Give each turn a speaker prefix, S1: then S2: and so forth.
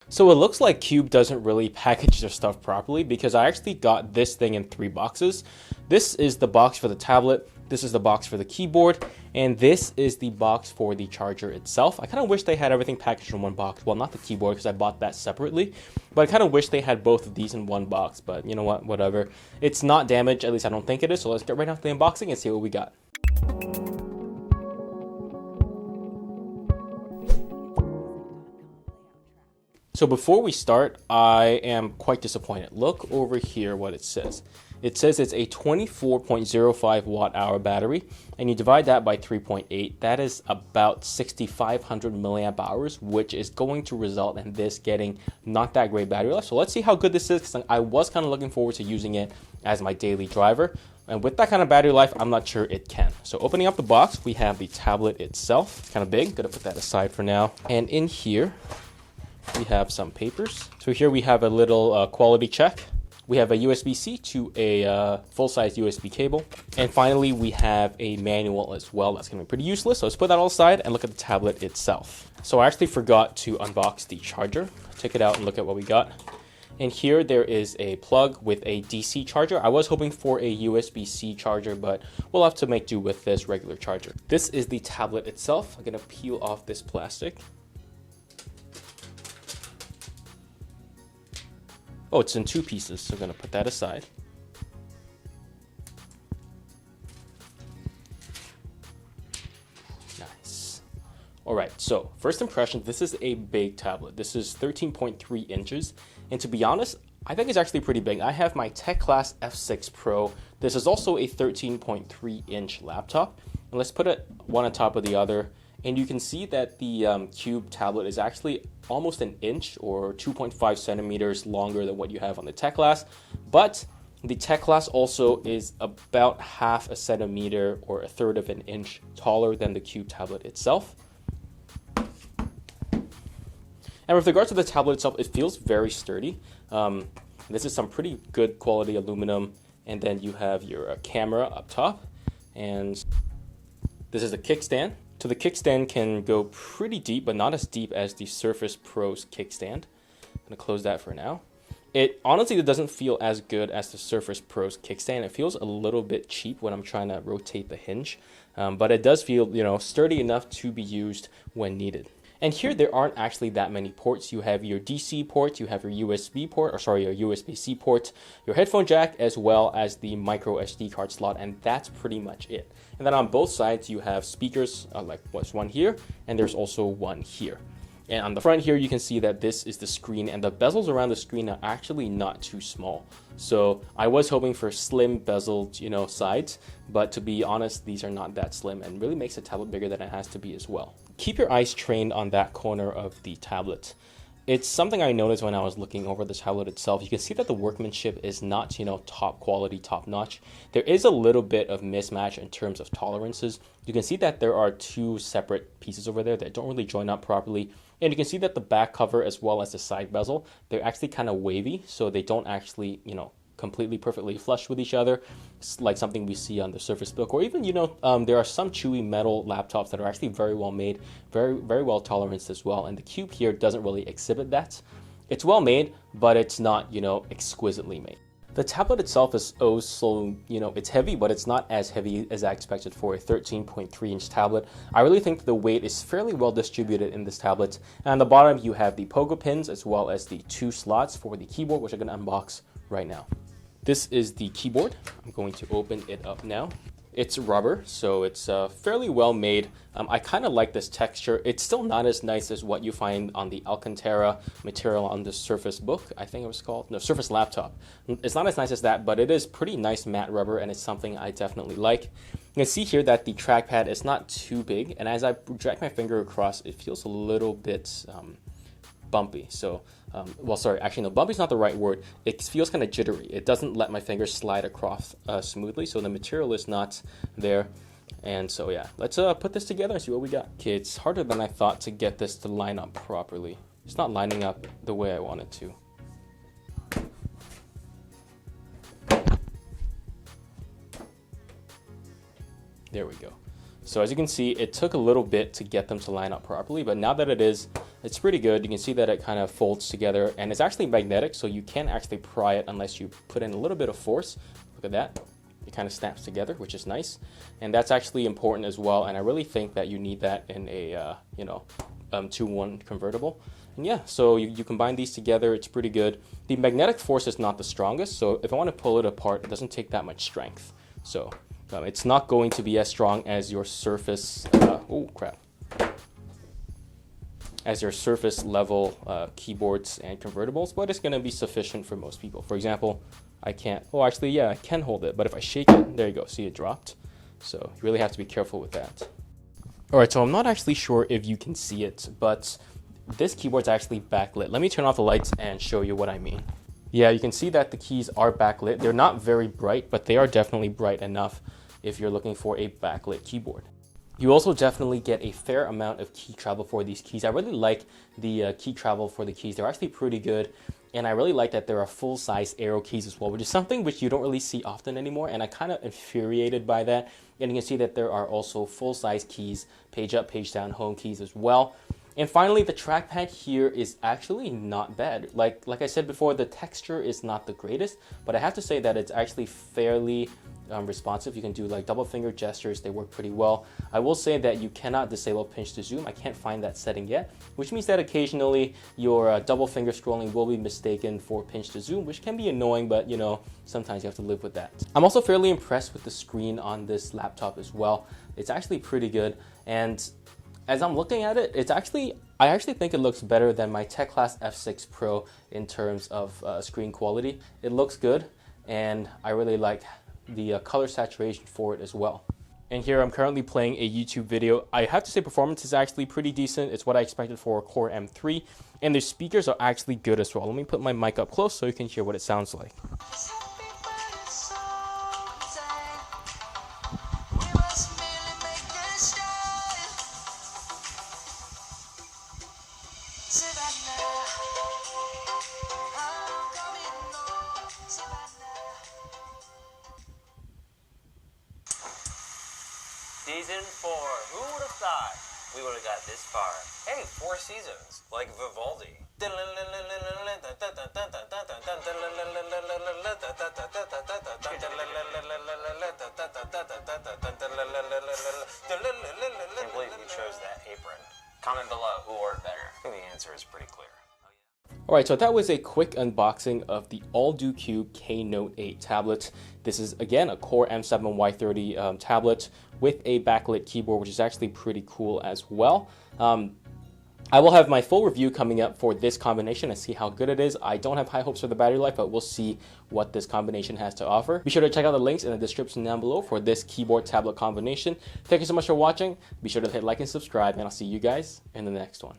S1: So it looks like Cube doesn't really package their stuff properly because I actually got this thing in 3 boxes. This is the box for the tablet, this is the box for the keyboard, and this is the box for the charger itself. I kind of wish they had everything packaged in one box. Well, not the keyboard because I bought that separately, but I kind of wish they had both of these in one box, but you know what, whatever. It's not damaged, at least I don't think it is, so let's get right into the unboxing and see what we got. So before we start, I am quite disappointed. Look over here what it says. It says it's a 24.05 watt hour battery, and you divide that by 3.8. That is about 6,500 milliamp hours, which is going to result in this getting not that great battery life. So let's see how good this is, because I was kind of looking forward to using it as my daily driver. And with that kind of battery life, I'm not sure it can. So opening up the box, we have the tablet itself. It's kind of big. Gonna put that aside for now. And in here, we have some papers. So here we have a little quality check. We have a USB-C to a full-size USB cable. And finally, we have a manual as well. That's gonna be pretty useless. So let's put that all aside and look at the tablet itself. So I actually forgot to unbox the charger. Take it out and look at what we got. And here there is a plug with a DC charger. I was hoping for a USB-C charger, but we'll have to make do with this regular charger. This is the tablet itself. I'm gonna peel off this plastic. Oh, it's in 2 pieces, so I'm going to put that aside. Nice. All right, so first impression, this is a big tablet. This is 13.3 inches, and to be honest, I think it's actually pretty big. I have my Tech Class F6 Pro. This is also a 13.3 inch laptop, and let's put it one on top of the other. And you can see that the Cube tablet is actually almost an inch or 2.5 centimeters longer than what you have on the Tech Class. But the Tech Class also is about half a centimeter or a third of an inch taller than the Cube tablet itself. And with regards to the tablet itself, it feels very sturdy. This is some pretty good quality aluminum. And then you have your camera up top. And this is a kickstand. So the kickstand can go pretty deep, but not as deep as the Surface Pro's kickstand. I'm gonna close that for now. It honestly doesn't feel as good as the Surface Pro's kickstand. It feels a little bit cheap when I'm trying to rotate the hinge, but it does feel, you know, sturdy enough to be used when needed. And here there aren't actually that many ports. You have your DC port, you have your USB port, or sorry, your USB-C port, your headphone jack, as well as the micro SD card slot, and that's pretty much it. And then on both sides you have speakers, like what's one here, and there's also one here. And on the front here, you can see that this is the screen, and the bezels around the screen are actually not too small. So I was hoping for slim bezeled, you know, sides, but to be honest, these are not that slim and really makes the tablet bigger than it has to be as well. Keep your eyes trained on that corner of the tablet. It's something I noticed when I was looking over the tablet itself. You can see that the workmanship is not, you know, top quality, top notch. There is a little bit of mismatch in terms of tolerances. You can see that there are 2 separate pieces over there that don't really join up properly. And you can see that the back cover as well as the side bezel, they're actually kind of wavy, so they don't actually, you know, completely perfectly flush with each other. It's like something we see on the Surface Book, or even, you know, there are some chewy metal laptops that are actually very well made, very well toleranced as well. And the Cube here doesn't really exhibit that. It's well made, but it's not, you know, exquisitely made. The tablet itself is so, you know, it's heavy, but it's not as heavy as I expected for a 13.3 inch tablet. I really think the weight is fairly well distributed in this tablet. And on the bottom, you have the pogo pins as well as the 2 slots for the keyboard, which I'm going to unbox right now. This is the keyboard. I'm going to open it up now. It's rubber, so it's fairly well made. I kind of like this texture. It's still not as nice as what you find on the Alcantara material on the Surface Book, I think it was called. No, Surface Laptop. It's not as nice as that, but it is pretty nice matte rubber, and it's something I definitely like. You can see here that the trackpad is not too big, and as I drag my finger across, it feels a little bit bumpy. So, well, sorry, actually no, bumpy is not the right word. It feels kind of jittery. It doesn't let my fingers slide across smoothly, so the material is not there. And so yeah, let's put this together and see what we got. Okay, it's harder than I thought to get this to line up properly. It's not lining up the way I want it to. There we go. So as you can see, it took a little bit to get them to line up properly, but now that it is, It's pretty good. You can see that it kind of folds together, and it's actually magnetic, so you can't actually pry it unless you put in a little bit of force. Look at that. It kind of snaps together, which is nice. And that's actually important as well, and I really think that you need that in a 2-1 convertible. And yeah, so you combine these together, it's pretty good. The magnetic force is not the strongest, so if I want to pull it apart, it doesn't take that much strength. So it's not going to be as strong as your surface, as your surface level keyboards and convertibles, but it's going to be sufficient for most people. For example, I can't, I can hold it, but if I shake it, there you go, see it dropped. So you really have to be careful with that. All right, so I'm not actually sure if you can see it, but this keyboard's actually backlit. Let me turn off the lights and show you what I mean. Yeah, you can see that the keys are backlit. They're not very bright, but they are definitely bright enough if you're looking for a backlit keyboard. You also definitely get a fair amount of key travel for these keys. I really like the key travel for the keys. They're actually pretty good. And I really like that there are full-size arrow keys as well, which is something which you don't really see often anymore. And I'm kind of infuriated by that. And you can see that there are also full-size keys, page up, page down, home keys as well. And finally, the trackpad here is actually not bad. Like I said before, the texture is not the greatest, but I have to say that it's actually fairly responsive. You can do like double finger gestures, they work pretty well. I will say that you cannot disable pinch to zoom. I can't find that setting yet, which means that occasionally your double finger scrolling will be mistaken for pinch to zoom, which can be annoying, but sometimes you have to live with that. I'm also fairly impressed with the screen on this laptop as well. It's actually pretty good, and as I'm looking at it, I actually think it looks better than my Tech Class F6 Pro in terms of screen quality. It looks good, and I really like the color saturation for it as well. And here I'm currently playing a YouTube video. I have to say performance is actually pretty decent. It's what I expected for a Core M3, and the speakers are actually good as well. Let me put my mic up close so you can hear what it sounds like.
S2: Season 4. Who would have thought we would have got this far? Hey, 4 seasons, like Vivaldi. Can't believe you chose that apron. Comment below who wore it better. I think the answer is pretty clear.
S1: Alright, so that was a quick unboxing of the Alldocube KNote 8 tablet. This is, again, a Core M7Y30 tablet with a backlit keyboard, which is actually pretty cool as well. I will have my full review coming up for this combination and see how good it is. I don't have high hopes for the battery life, but we'll see what this combination has to offer. Be sure to check out the links in the description down below for this keyboard tablet combination. Thank you so much for watching. Be sure to hit like and subscribe, and I'll see you guys in the next one.